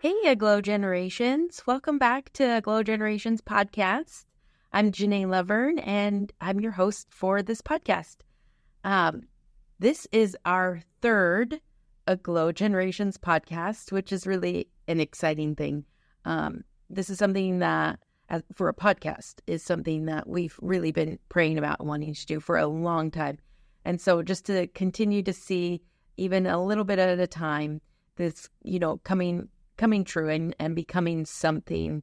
Hey, Aglow Generations. Welcome back to Aglow Generations podcast. I'm Janae Lovern, and I'm your host for this podcast. This is our third Aglow Generations podcast, which is really an exciting thing. This is something that, for a podcast, is something that we've really been praying about and wanting to do for a long time. And so just to continue to see, even a little bit at a time, this, coming true and becoming something.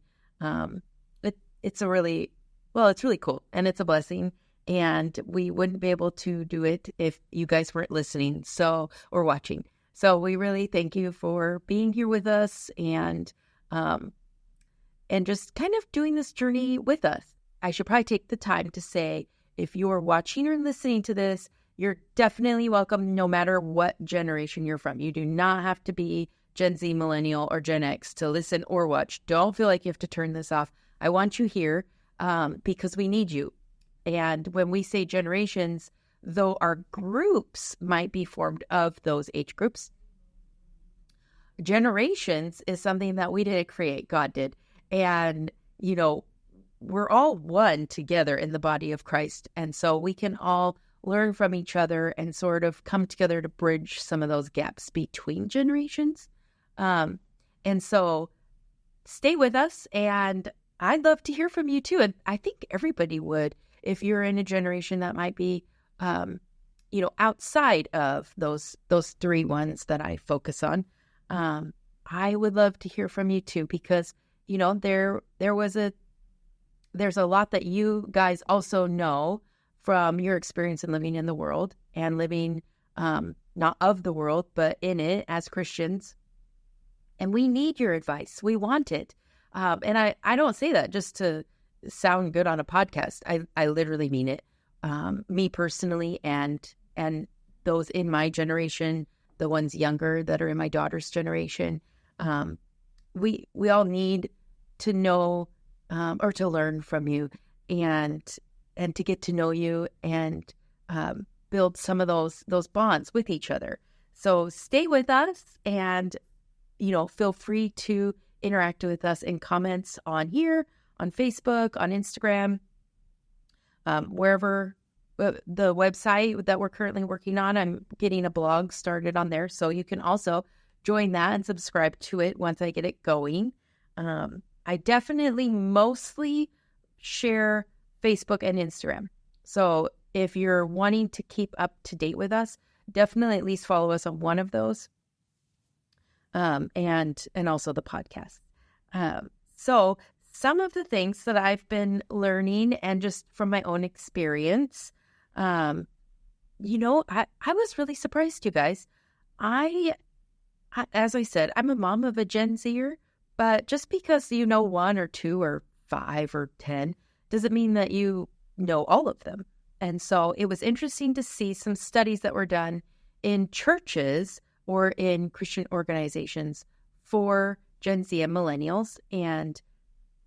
It's really cool, and it's a blessing, and we wouldn't be able to do it if you guys weren't listening or watching. So we really thank you for being here with us and just kind of doing this journey with us. I should probably take the time to say, if you're watching or listening to this, you're definitely welcome no matter what generation you're from. You do not have to be Gen Z, Millennial, or Gen X to listen or watch. Don't feel like you have to turn this off. I want you here because we need you. And when we say generations, though our groups might be formed of those age groups, generations is something that we didn't create. God did. And, we're all one together in the body of Christ. And so we can all learn from each other and sort of come together to bridge some of those gaps between generations. And so stay with us, and I'd love to hear from you too. And I think everybody would, if you're in a generation that might be, outside of those three ones that I focus on. I would love to hear from you too, because, there's a lot that you guys also know from your experience in living in the world and living, not of the world, but in it as Christians. And we need your advice. We want it. And I don't say that just to sound good on a podcast. I literally mean it. Me personally and those in my generation, the ones younger that are in my daughter's generation, we all need to know or to learn from you and to get to know you and build some of those bonds with each other. So stay with us and feel free to interact with us in comments on here, on Facebook, on Instagram, wherever. The website that we're currently working on, I'm getting a blog started on there. So you can also join that and subscribe to it once I get it going. I definitely mostly share Facebook and Instagram. So if you're wanting to keep up to date with us, definitely at least follow us on one of those. And also the podcast. So some of the things that I've been learning and just from my own experience, I was really surprised, you guys. As I said, I'm a mom of a Gen Zer, but just because you know one or two or 5 or 10 doesn't mean that you know all of them. And so it was interesting to see some studies that were done in churches or in Christian organizations for Gen Z and Millennials. And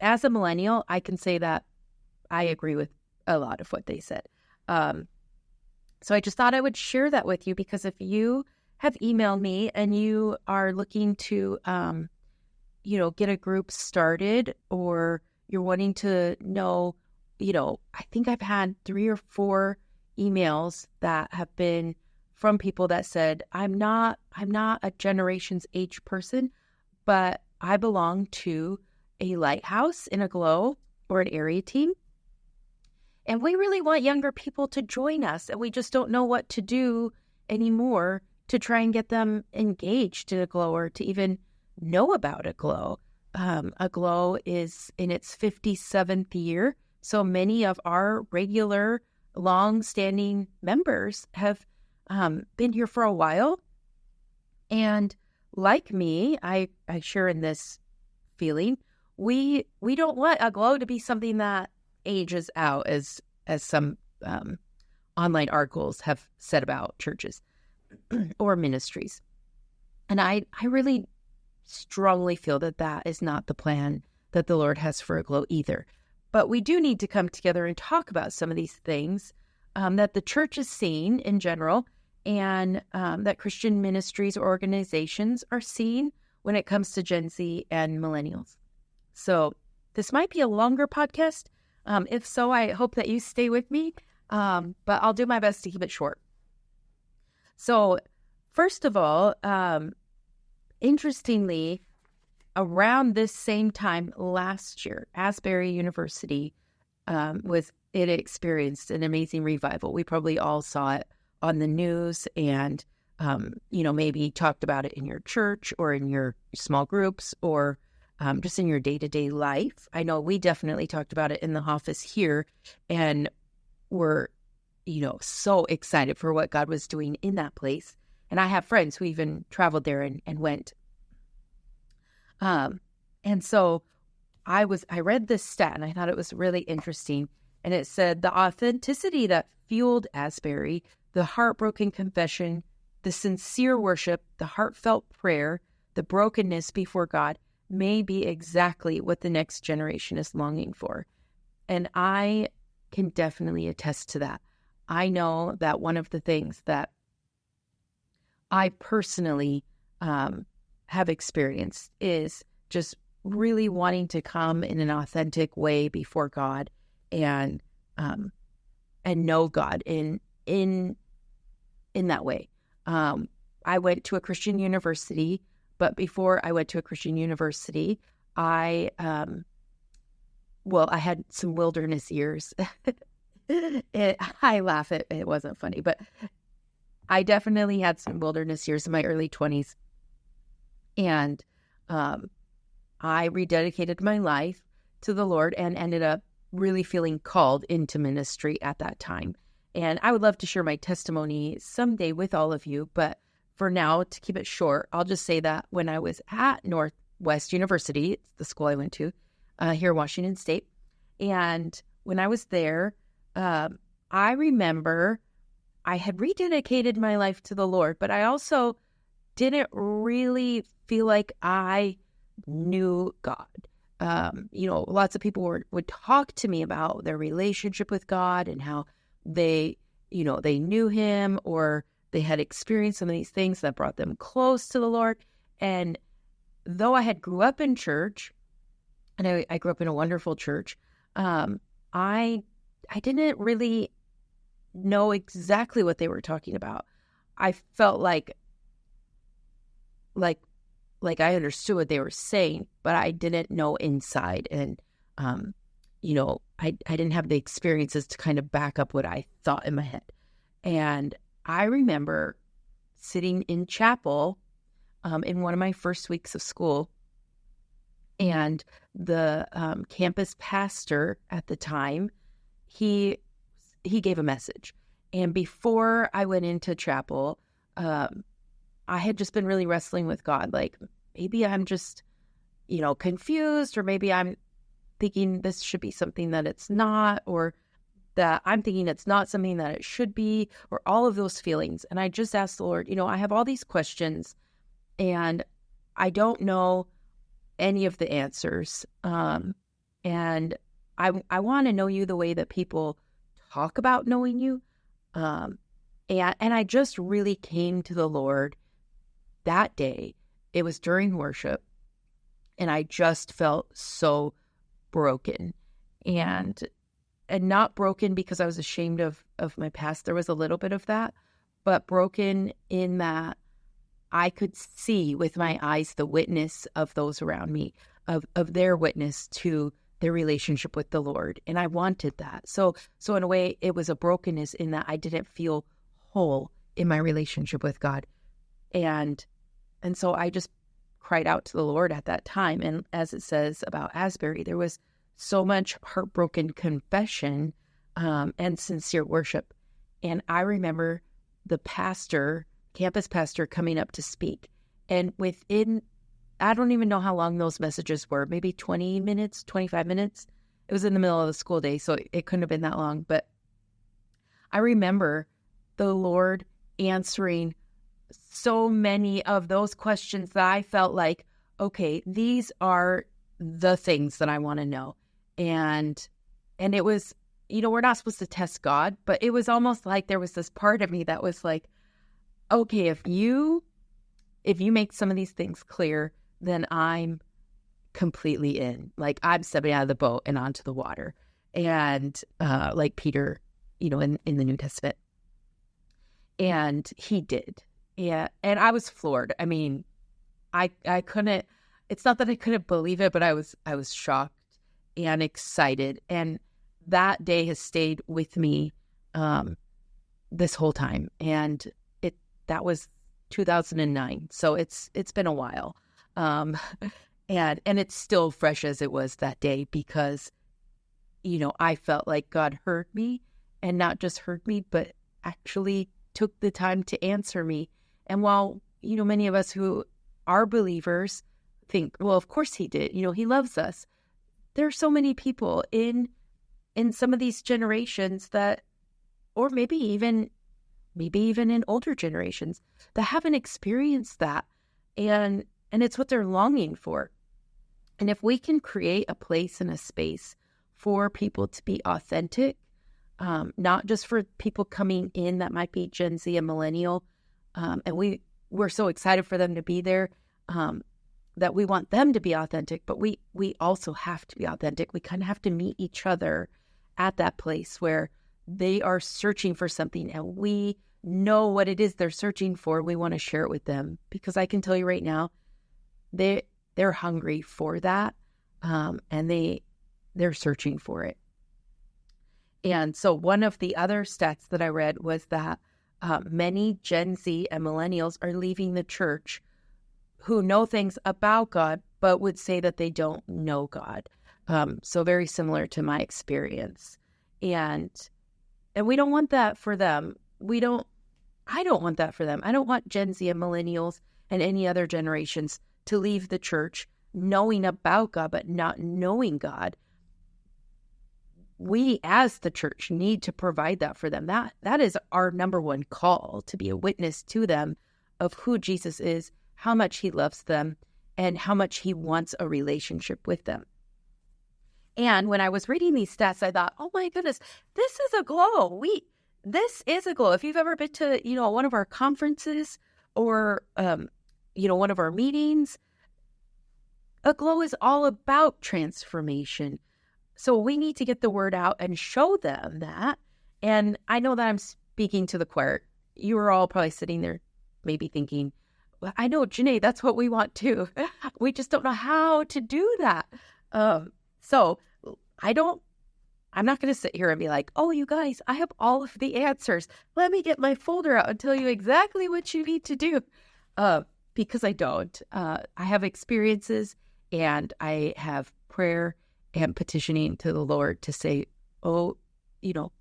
as a millennial, I can say that I agree with a lot of what they said. So I just thought I would share that with you, because if you have emailed me and you are looking to, get a group started, or you're wanting to know, I think I've had 3 or 4 emails that have been from people that said, I'm not a generations age person, but I belong to a lighthouse in a glow or an area team. And we really want younger people to join us, and we just don't know what to do anymore to try and get them engaged in a glow or to even know about a glow. A glow is in its 57th year. So many of our regular, long-standing members have been here for a while. And like me, I share in this feeling. We don't want a glow to be something that ages out, as some online articles have said about churches or ministries. And I really strongly feel that is not the plan that the Lord has for a glow either. But we do need to come together and talk about some of these things that the church is seeing in general, and that Christian ministries or organizations are seeing when it comes to Gen Z and Millennials. So this might be a longer podcast. If so, I hope that you stay with me, but I'll do my best to keep it short. So first of all, interestingly, around this same time last year, Asbury University it experienced an amazing revival. We probably all saw it on the news and, maybe talked about it in your church or in your small groups or just in your day-to-day life. I know we definitely talked about it in the office here and were, so excited for what God was doing in that place. And I have friends who even traveled there and went. And so I read this stat and I thought it was really interesting. And it said the authenticity that fueled Asbury, the heartbroken confession, the sincere worship, the heartfelt prayer, the brokenness before God may be exactly what the next generation is longing for. And I can definitely attest to that. I know that one of the things that I personally have experienced is just really wanting to come in an authentic way before God and know God in that way. I went to a Christian university, but before I went to a Christian university, I had some wilderness years. I laugh at it wasn't funny, but I definitely had some wilderness years in my early 20s. And I rededicated my life to the Lord and ended up really feeling called into ministry at that time. And I would love to share my testimony someday with all of you. But for now, to keep it short, I'll just say that when I was at Northwest University, it's the school I went to here in Washington State. And when I was there, I remember I had rededicated my life to the Lord, but I also didn't really feel like I knew God. Lots of people would talk to me about their relationship with God and how they knew him or they had experienced some of these things that brought them close to the Lord. And though I had grew up in church, and I grew up in a wonderful church, I didn't really know exactly what they were talking about. I felt like I understood what they were saying, but I didn't know inside. And, I didn't have the experiences to kind of back up what I thought in my head. And I remember sitting in chapel in one of my first weeks of school, and the campus pastor at the time, he gave a message. And before I went into chapel, I had just been really wrestling with God. Like, maybe I'm just, confused, or maybe I'm thinking this should be something that it's not, or that I'm thinking it's not something that it should be, or all of those feelings. And I just asked the Lord, I have all these questions and I don't know any of the answers. And I want to know you the way that people talk about knowing you. And I just really came to the Lord that day. It was during worship, and I just felt so broken, and not broken because I was ashamed of my past. There was a little bit of that, but broken in that I could see with my eyes the witness of those around me, of their witness to their relationship with the Lord. And I wanted that. So in a way, it was a brokenness in that I didn't feel whole in my relationship with God. And so I just cried out to the Lord at that time. And as it says about Asbury, there was so much heartbroken confession and sincere worship. And I remember the campus pastor, coming up to speak. And within, I don't even know how long those messages were, maybe 20 minutes, 25 minutes. It was in the middle of the school day, so it couldn't have been that long. But I remember the Lord answering so many of those questions that I felt like, okay, these are the things that I want to know. And it was, we're not supposed to test God, but it was almost like there was this part of me that was like, okay, if you make some of these things clear, then I'm completely in. Like, I'm stepping out of the boat and onto the water. And like Peter, in the New Testament. And he did. Yeah. And I was floored. I mean, I couldn't, it's not that I couldn't believe it, but I was shocked and excited. And that day has stayed with me this whole time. And that was 2009. So it's been a while. And it's still fresh as it was that day, because, I felt like God heard me, and not just heard me, but actually took the time to answer me. And while, many of us who are believers think, well, of course he did, he loves us. There are so many people in some of these generations that, or maybe even in older generations, that haven't experienced that. And it's what they're longing for. And if we can create a place and a space for people to be authentic, not just for people coming in that might be Gen Z and Millennial, and we're so excited for them to be there, that we want them to be authentic, but we also have to be authentic. We kind of have to meet each other at that place where they are searching for something, and we know what it is they're searching for. We want to share it with them, because I can tell you right now, they're hungry for that, and they're searching for it. And so one of the other stats that I read was that many Gen Z and Millennials are leaving the church who know things about God, but would say that they don't know God. So very similar to my experience. And we don't want that for them. I don't want that for them. I don't want Gen Z and Millennials and any other generations to leave the church knowing about God, but not knowing God. We as the church need to provide that for them. That is our number one call, to be a witness to them of who Jesus is, how much he loves them, and how much he wants a relationship with them. And when I was reading these stats, I thought, oh my goodness, this is a glow. This is a glow. If you've ever been to, one of our conferences or, one of our meetings, a glow is all about transformation. So we need to get the word out and show them that. And I know that I'm speaking to the choir. You are all probably sitting there maybe thinking, well, I know, Janae, that's what we want too. We just don't know how to do that. So I'm not going to sit here and be like, oh, you guys, I have all of the answers. Let me get my folder out and tell you exactly what you need to do. Because I don't. I have experiences, and I have prayer and petitioning to the Lord to say, oh,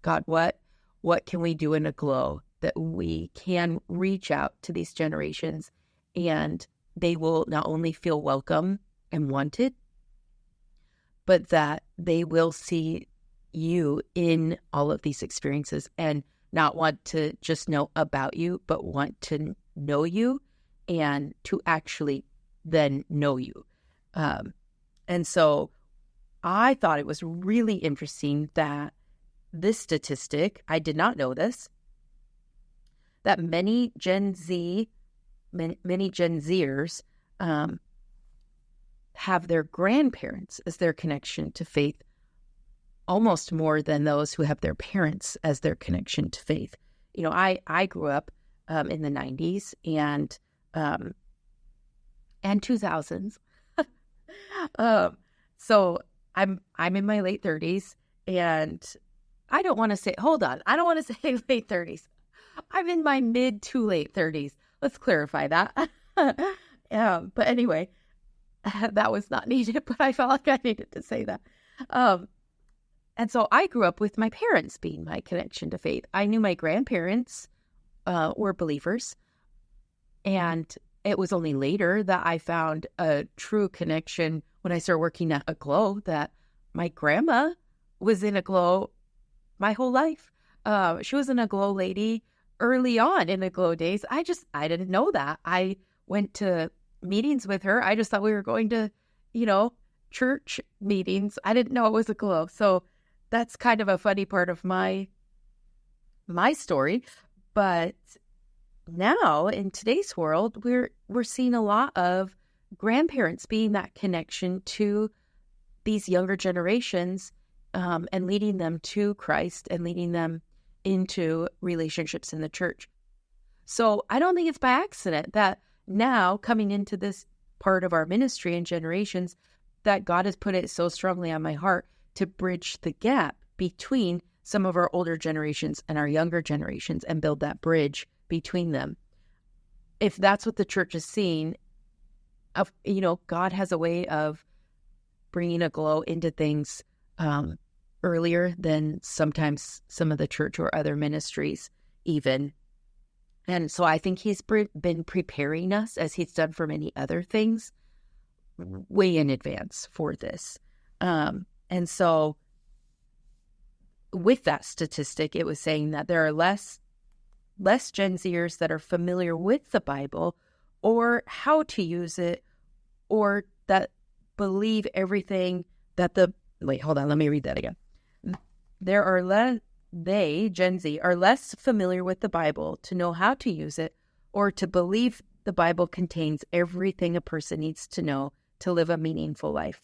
God, what can we do in a glow that we can reach out to these generations, and they will not only feel welcome and wanted, but that they will see you in all of these experiences and not want to just know about you, but want to know you and to actually then know you. And so I thought it was really interesting that this statistic, I did not know this, that many Gen Zers have their grandparents as their connection to faith, almost more than those who have their parents as their connection to faith. I grew up in the 90s and 2000s. So I'm in my late 30s, and I don't want to say, I don't want to say late 30s. I'm in my mid to late 30s. Let's clarify that. But anyway, that was not needed, but I felt like I needed to say that. And so I grew up with my parents being my connection to faith. I knew my grandparents were believers, and it was only later that I found a true connection when I started working at a Glow, that my grandma was in a Glow my whole life. She was in a Glow lady early on in the Glow days. I didn't know that. I went to meetings with her. I just thought we were going to, church meetings. I didn't know it was a Glow. So that's kind of a funny part of my story. But now in today's world, we're seeing a lot of grandparents being that connection to these younger generations, and leading them to Christ and leading them into relationships in the church. So I don't think it's by accident that now, coming into this part of our ministry and generations, that God has put it so strongly on my heart to bridge the gap between some of our older generations and our younger generations and build that bridge between them. If that's what the church is seeing, God has a way of bringing a glow into things earlier than sometimes some of the church or other ministries even. And so I think he's been preparing us, as he's done for many other things, way in advance for this. And so with that statistic, it was saying that there are less Gen Zers that are familiar with the Bible or how to use it, or that believe everything that let me read that again. Gen Z, are less familiar with the Bible to know how to use it or to believe the Bible contains everything a person needs to know to live a meaningful life.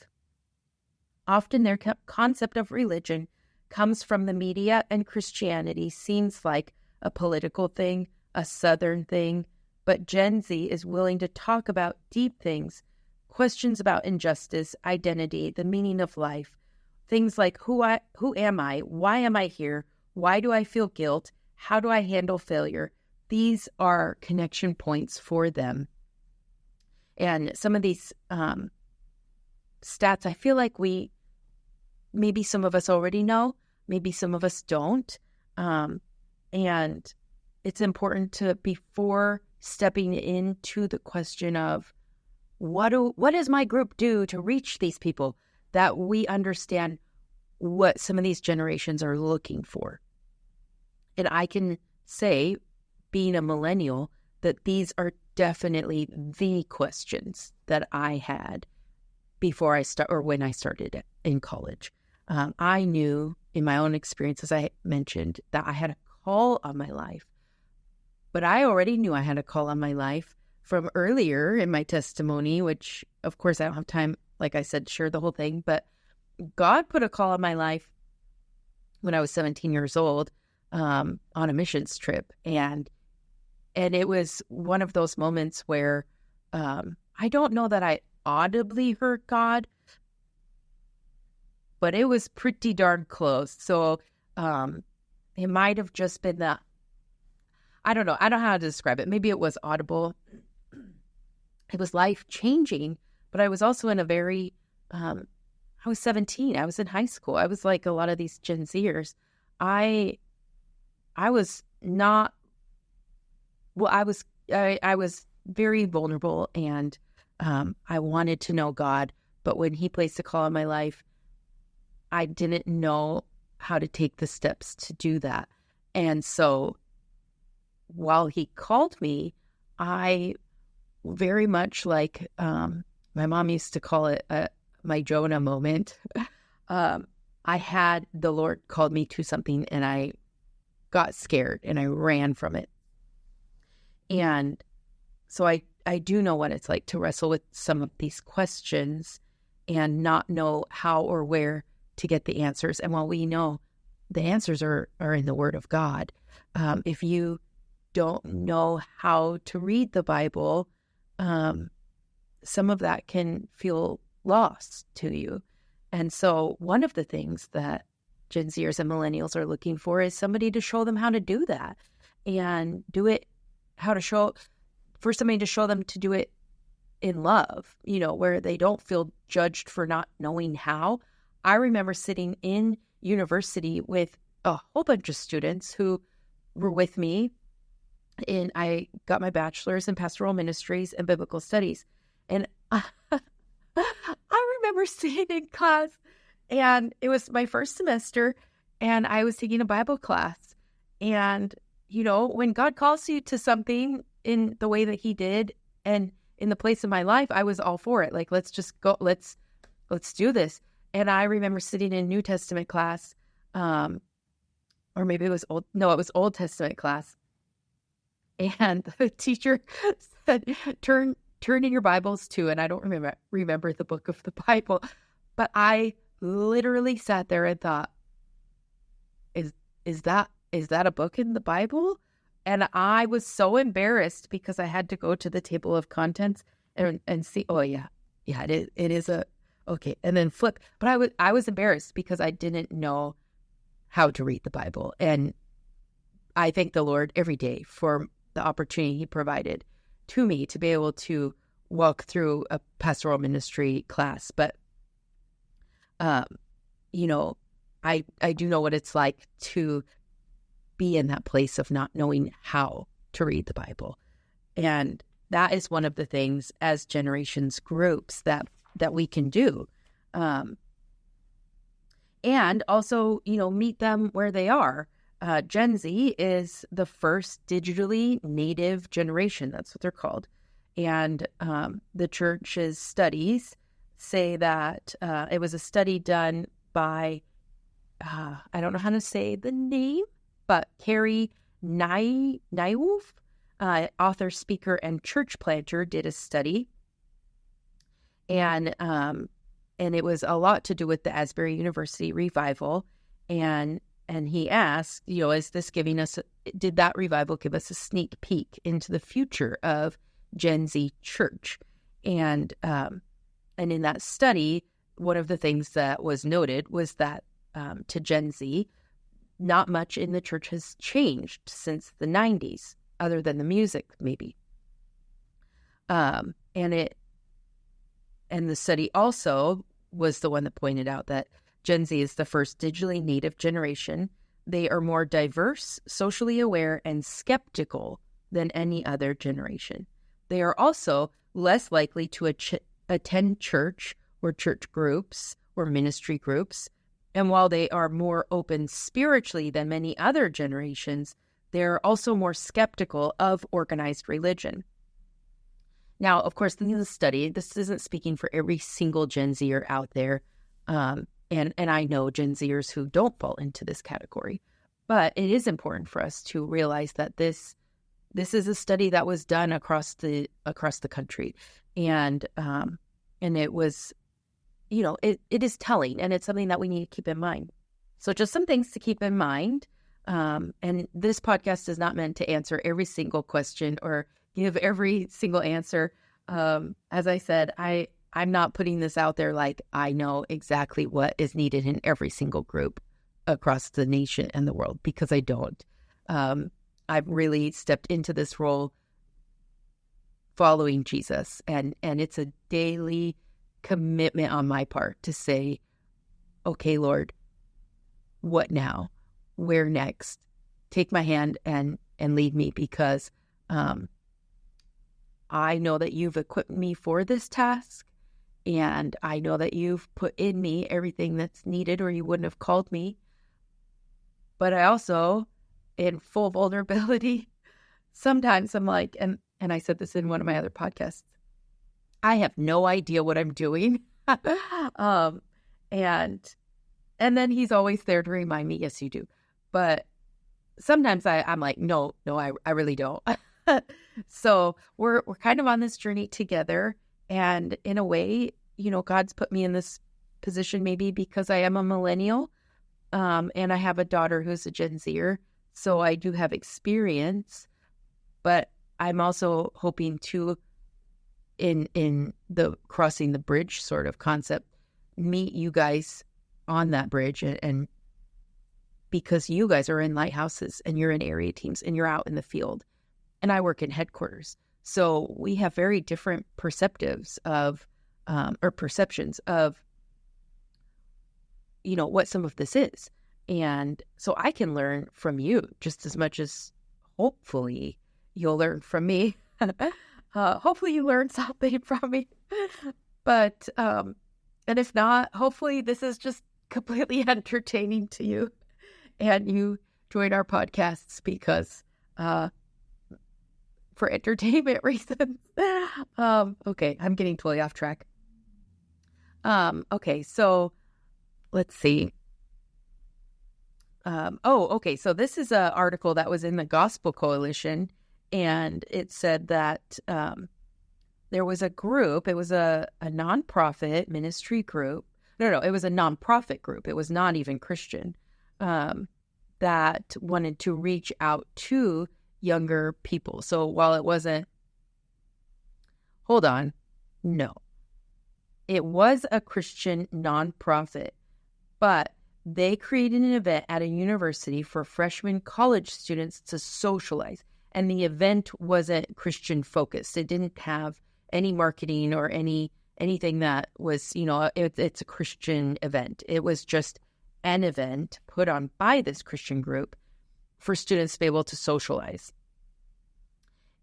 Often their concept of religion comes from the media, and Christianity seems like a political thing, a Southern thing, but Gen Z is willing to talk about deep things, questions about injustice, identity, the meaning of life, things like who am I? Why am I here? Why do I feel guilt? How do I handle failure? These are connection points for them. And some of these stats, I feel like maybe some of us already know, maybe some of us don't. And it's important to, before stepping into the question of what does my group do to reach these people, that we understand what some of these generations are looking for. And I can say, being a millennial, that these are definitely the questions that I had before when I started in college. I knew in my own experience, as I mentioned, that I had a call on my life. But I already knew I had a call on my life from earlier in my testimony, which, of course, I don't have time, like I said, to share the whole thing. But God put a call on my life when I was 17 years old on a missions trip. And it was one of those moments where I don't know that I audibly heard God, but it was pretty darn close. So it might have just been that, I don't know how to describe it. Maybe it was audible. It was life-changing, but I was also in a very, I was 17. I was in high school. I was like a lot of these Gen Zers. I was not, well, I was very vulnerable, and I wanted to know God, but when he placed a call on my life, I didn't know how to take the steps to do that. And so while he called me, I very much like, my mom used to call it my Jonah moment. I had the Lord called me to something, and I got scared and I ran from it. And so I do know what it's like to wrestle with some of these questions and not know how or where to get the answers. And while we know the answers are in the Word of God, if you don't know how to read the Bible, some of that can feel lost to you. And so one of the things that Gen Zers and Millennials are looking for is somebody to show them how to do that, and do it, for somebody to show them to do it in love, where they don't feel judged for not knowing how. I remember sitting in university with a whole bunch of students who were with me, and I got my bachelor's in pastoral ministries and biblical studies. And I remember sitting in class, and it was my first semester, and I was taking a Bible class. And, when God calls you to something in the way that he did, and in the place of my life, I was all for it. Like, let's just go, let's do this. And I remember sitting in New Testament class, or maybe it was Old Testament class. And the teacher said, turn turn in your Bibles to, and I don't remember the book of the Bible, but I literally sat there and thought, is that a book in the Bible? And I was so embarrassed because I had to go to the table of contents and see, oh yeah, it is okay, and then flip. But I was embarrassed because I didn't know how to read the Bible. And I thank the Lord every day for the opportunity He provided to me to be able to walk through a pastoral ministry class. But, you know, I do know what it's like to be in that place of not knowing how to read the Bible. And that is one of the things as generations groups that we can do. And also, meet them where they are. Gen Z is the first digitally native generation. That's what they're called. And the church's studies say that it was a study done by, I don't know how to say the name, but Carrie Nyewolf, author, speaker, and church planter, did a study. And it was a lot to do with the Asbury University revival. And he asked, is this did that revival give us a sneak peek into the future of Gen Z church? And in that study, one of the things that was noted was that to Gen Z, not much in the church has changed since the 90s, other than the music, maybe. And the study also was the one that pointed out that Gen Z is the first digitally native generation. They are more diverse, socially aware, and skeptical than any other generation. They are also less likely to attend church or church groups or ministry groups. And while they are more open spiritually than many other generations, they're also more skeptical of organized religion. Now, of course, this is a study. This isn't speaking for every single Gen Zer out there. And I know Gen Zers who don't fall into this category. But it is important for us to realize that this is a study that was done across the country. And it was, it is telling, and it's something that we need to keep in mind. So just some things to keep in mind. And this podcast is not meant to answer every single question or give every single answer. As I said, I'm not putting this out there like I know exactly what is needed in every single group across the nation and the world, because I don't. I've really stepped into this role following Jesus, and it's a daily commitment on my part to say, okay, Lord, what now? Where next? Take my hand and lead me, because I know that you've equipped me for this task, and I know that you've put in me everything that's needed, or you wouldn't have called me. But I also, in full vulnerability, sometimes I'm like, and I said this in one of my other podcasts, I have no idea what I'm doing. And then he's always there to remind me, yes, you do. But sometimes I'm like, no, I really don't. So we're kind of on this journey together. And in a way, God's put me in this position maybe because I am a millennial. And I have a daughter who's a Gen Zer. So I do have experience. But I'm also hoping to, in the crossing the bridge sort of concept, meet you guys on that bridge, and because you guys are in lighthouses and you're in area teams and you're out in the field, and I work in headquarters. So we have very different perceptions of what some of this is. And so I can learn from you just as much as hopefully you'll learn from me. Hopefully you learn something from me. But, and if not, hopefully this is just completely entertaining to you and you join our podcasts because, for entertainment reasons. Okay, I'm getting totally off track. Okay, so let's see. Okay, so this is an article that was in the Gospel Coalition, and it said that there was a group. It was a nonprofit ministry group. No, it was a nonprofit group. It was not even Christian, that wanted to reach out to younger people. So while it wasn't, hold on, no, it was a Christian nonprofit, but they created an event at a university for freshman college students to socialize. And the event wasn't Christian focused. It didn't have any marketing or anything that was, it's a Christian event. It was just an event put on by this Christian group for students to be able to socialize.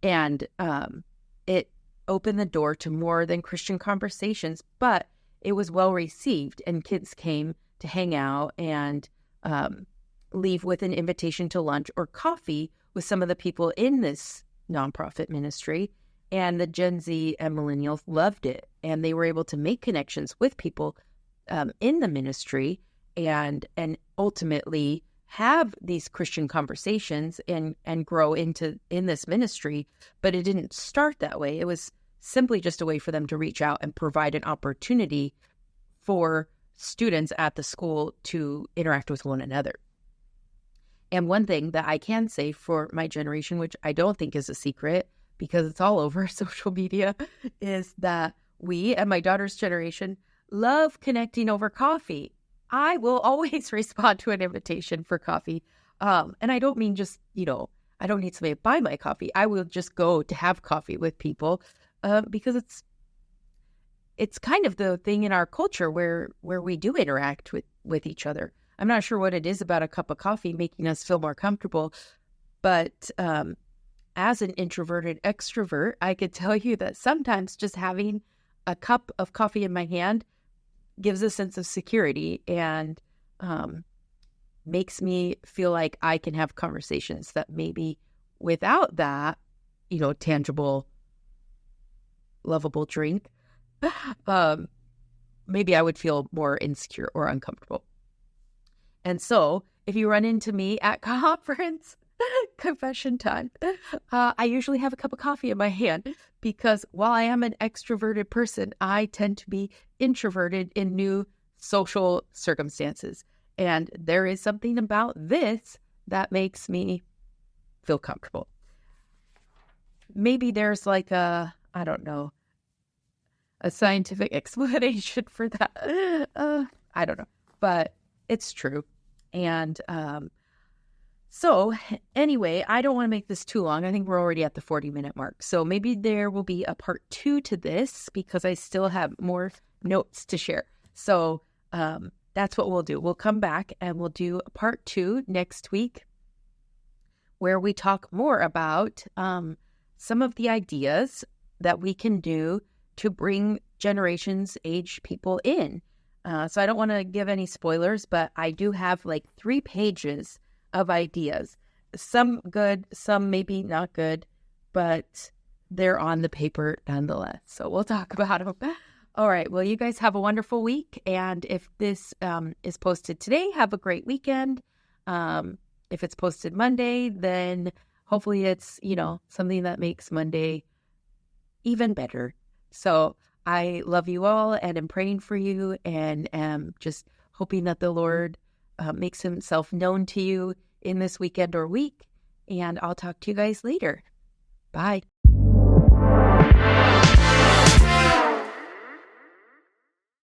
And it opened the door to more than Christian conversations, but it was well received, and kids came to hang out and leave with an invitation to lunch or coffee with some of the people in this nonprofit ministry. And the Gen Z and Millennials loved it, and they were able to make connections with people in the ministry and ultimately have these Christian conversations and grow in this ministry. But it didn't start that way. It was simply just a way for them to reach out and provide an opportunity for students at the school to interact with one another. And one thing that I can say for my generation, which I don't think is a secret because it's all over social media, is that we and my daughter's generation love connecting over coffee. I will always respond to an invitation for coffee. And I don't mean just, I don't need somebody to buy my coffee. I will just go to have coffee with people because it's kind of the thing in our culture where we do interact with each other. I'm not sure what it is about a cup of coffee making us feel more comfortable, but as an introverted extrovert, I could tell you that sometimes just having a cup of coffee in my hand gives a sense of security and makes me feel like I can have conversations that maybe without that, tangible, lovable drink, maybe I would feel more insecure or uncomfortable. And so if you run into me at conference, confession time, I usually have a cup of coffee in my hand because while I am an extroverted person, I tend to be introverted in new social circumstances. And there is something about this that makes me feel comfortable. Maybe there's like a scientific explanation for that. I don't know, but it's true. And so anyway, I don't want to make this too long. I think we're already at the 40-minute mark. So maybe there will be a part 2 to this because I still have more notes to share. So that's what we'll do. We'll come back and we'll do a part 2 next week where we talk more about some of the ideas that we can do to bring generations age people in. So I don't want to give any spoilers, but I do have like 3 pages of ideas. Some good, some maybe not good, but they're on the paper nonetheless. So we'll talk about them. All right. Well, you guys have a wonderful week. And if this is posted today, have a great weekend. If it's posted Monday, then hopefully it's, something that makes Monday even better. So I love you all and am praying for you and am just hoping that the Lord makes himself known to you in this weekend or week. And I'll talk to you guys later. Bye.